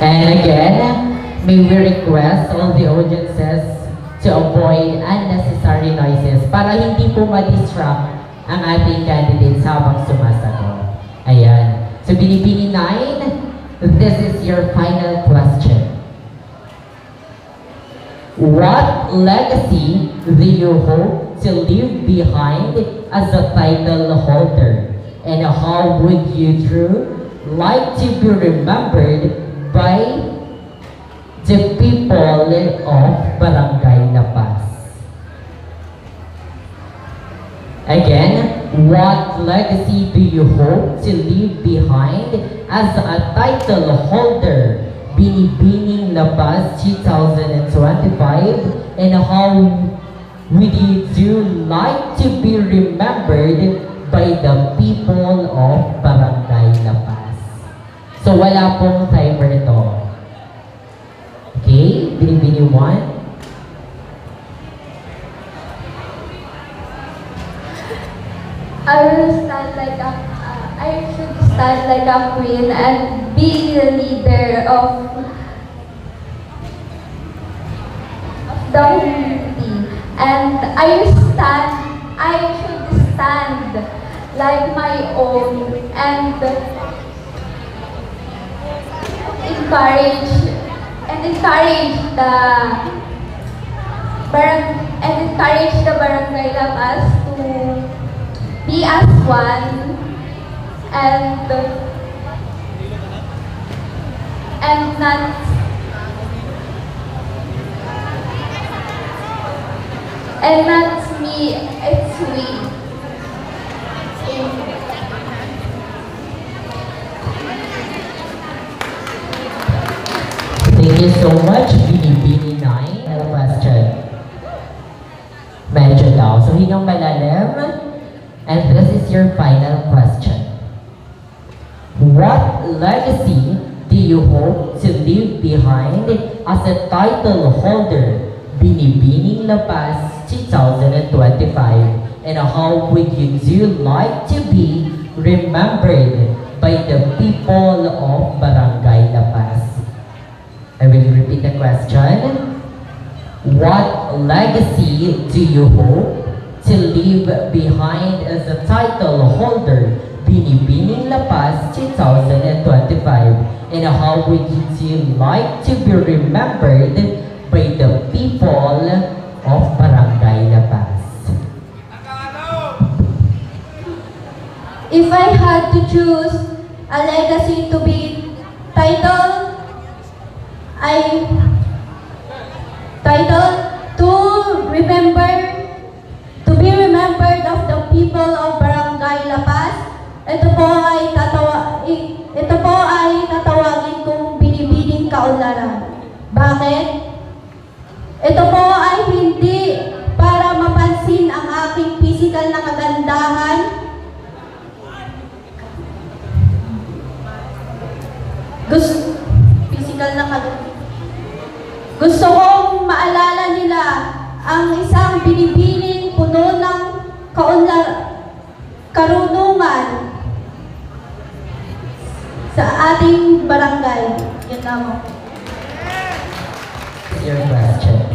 And again, may we request all the audiences to avoid unnecessary noises para hindi po ma-distract ang ating candidates habang sumasagot. Ayan. So, Binibini 9, this is your final question. What legacy do you hope to leave behind as a title holder? And how would you like to be remembered by the people of Barangay La Paz? Again, what legacy do you hope to leave behind as a title holder? Binibining La Paz 2025, and how would you like to be remembered by the people of Barangay La Paz? So wala pong timer to. Okay, Binibini 1. I should stand like a queen and be the leader of the community. And I should stand like my own and encourage the Barangay La Paz to be as one and not me, it's we. Thank you so much, Binibini 9. Another question. Medyo daw. So, hinong malalim. And this is your final question. What legacy do you hope to leave behind as a title holder? Binibining La Paz 2025. And how would you like to be remembered by the people of Barangay La Paz? I will repeat the question. What legacy do you hope to leave behind as a title holder? Binibining La Paz 2025. And how would you like to be remembered by the people of Barangay La Paz? If I had to choose a legacy to be titled, to be remembered of the people of Barangay La Paz. Ito po ay tatawagin kong Binibining Kaunlaran. Bakit? Ito po ay hindi para mapansin ang aking physical na kagandahan. Gusto kong maalala nila ang isang binibining puno ng karunungan sa ating barangay. Yan lang. Your question.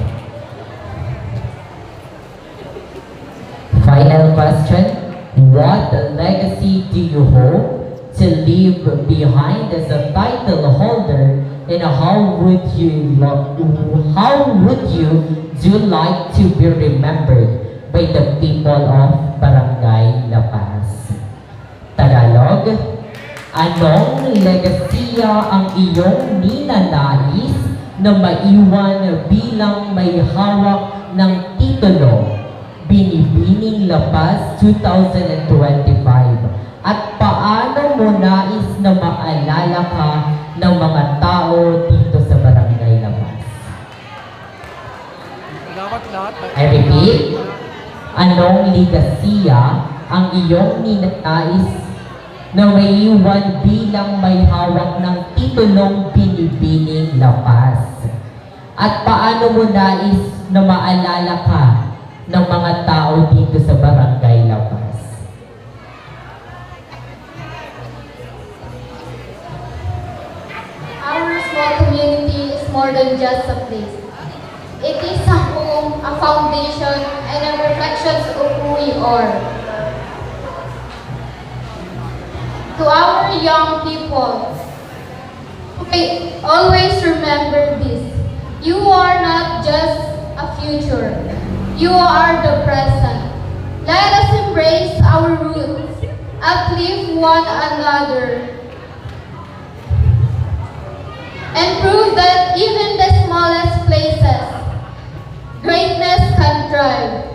Final question. What legacy do you hope to leave behind as a title holder, and how would you like to be remembered by the people of Barangay La Paz? Tagalog, anong legasiya ang iyong ninanais na maiwan bilang may hawak ng titulo Binibining La Paz 2025? At paano mo nais na maalala ka ng mga tao dito sa Barangay La Paz? I repeat, anong legasiya ang iyong ninanais na maiwan bilang may hawak ng titulong Binibining La Paz? At paano mo nais na maalala ka ng mga tao dito sa Barangay La Paz? Our small more than just a place. It is a home, a foundation, and a reflection of who we are. To our young people, always remember this. You are not just a future. You are the present. Let us embrace our roots, uplift one another, and prove that even the smallest places, greatness can thrive.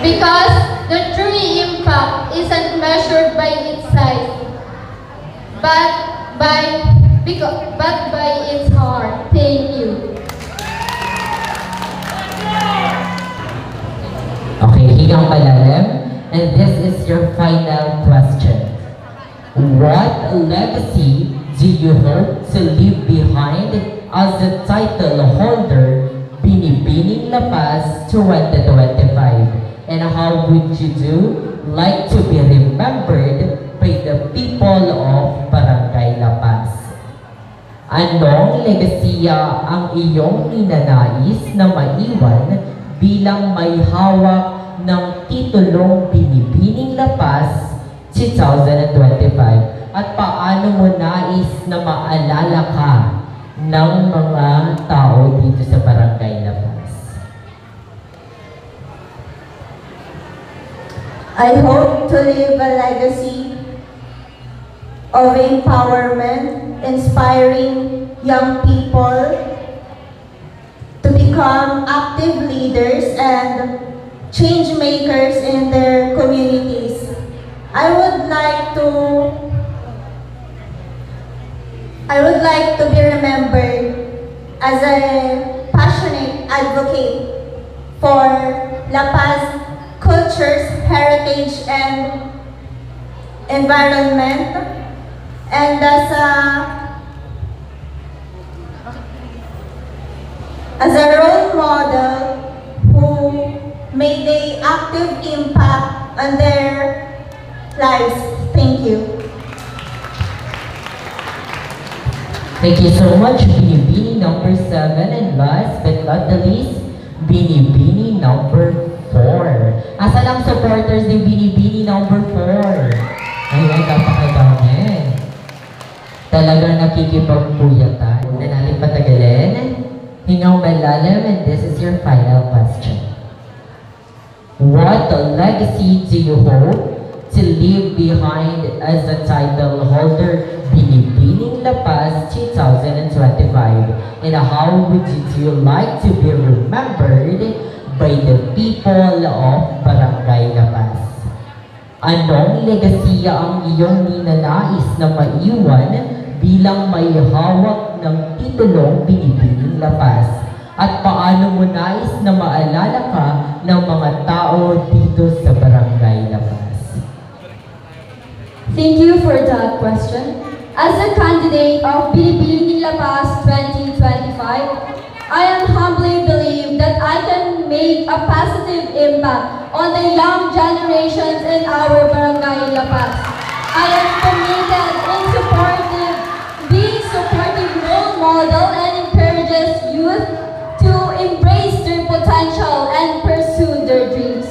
Because the true impact isn't measured by its size, but by its heart. Thank you. Okay, hingang malalim. And this is your final question. What legacy do you hope to leave behind as the title holder Binibining La Paz 2025? And how would you like to be remembered by the people of Barangay La Paz? Anong legasiya ang iyong ninanais na maiwan bilang may hawak ng titulong Binibining La Paz 2025? At paano mo nais na maalala ka ng mga tao dito sa Barangay La Paz? I hope to leave a legacy of empowerment, inspiring young people to become active leaders and change makers in their communities. I would like to be remembered as a passionate advocate for La Paz cultures, heritage, and environment, and as a role model who made an active impact on their lives. Thank you. Thank you so much, Binibini number 7. And last but not the least, Binibini number 4. Asa lang supporters ni Binibini number 4? Ayun, kapakadami. Talagang nakikipagpuyatan. Huwag na natin patagalin. Hingang malalim, and this is your final question. What legacy do you hope to leave behind as the title holder Binibining La Paz 2025? And how would you like to be remembered by the people of Barangay La Paz? Anong legasiya ang iyong ninanais na maiwan bilang may hawak ng titulong Binibining La Paz? At paano mo nais na maalala ka ng mga tao dito sa Barangay La Paz? Thank you for that question. As a candidate of Binibining La Paz 2025, I am humbly believe that I can make a positive impact on the young generations in our Barangay La Paz. I am committed in being supportive role model and encourages youth to embrace their potential and pursue their dreams.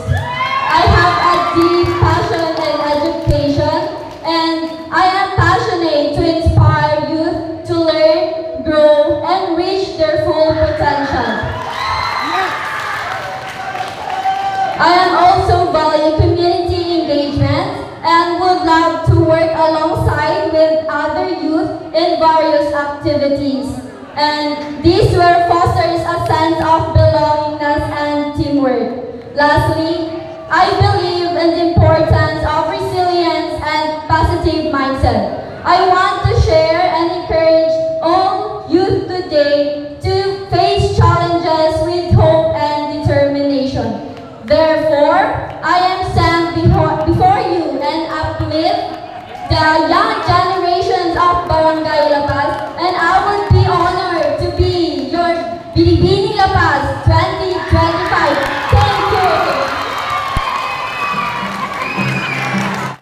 I have a deep passion in education, and I am passionate to inspire youth to learn, grow, and reach their full potential. I am also value community engagement and would love to work alongside with other youth in various activities. And this will fosters a sense of belongingness and teamwork. Lastly, I believe in the importance of resilience and positive mindset. I want to share and encourage all youth today to face challenges with hope and determination. Therefore, I am stand before you and uplift the young generation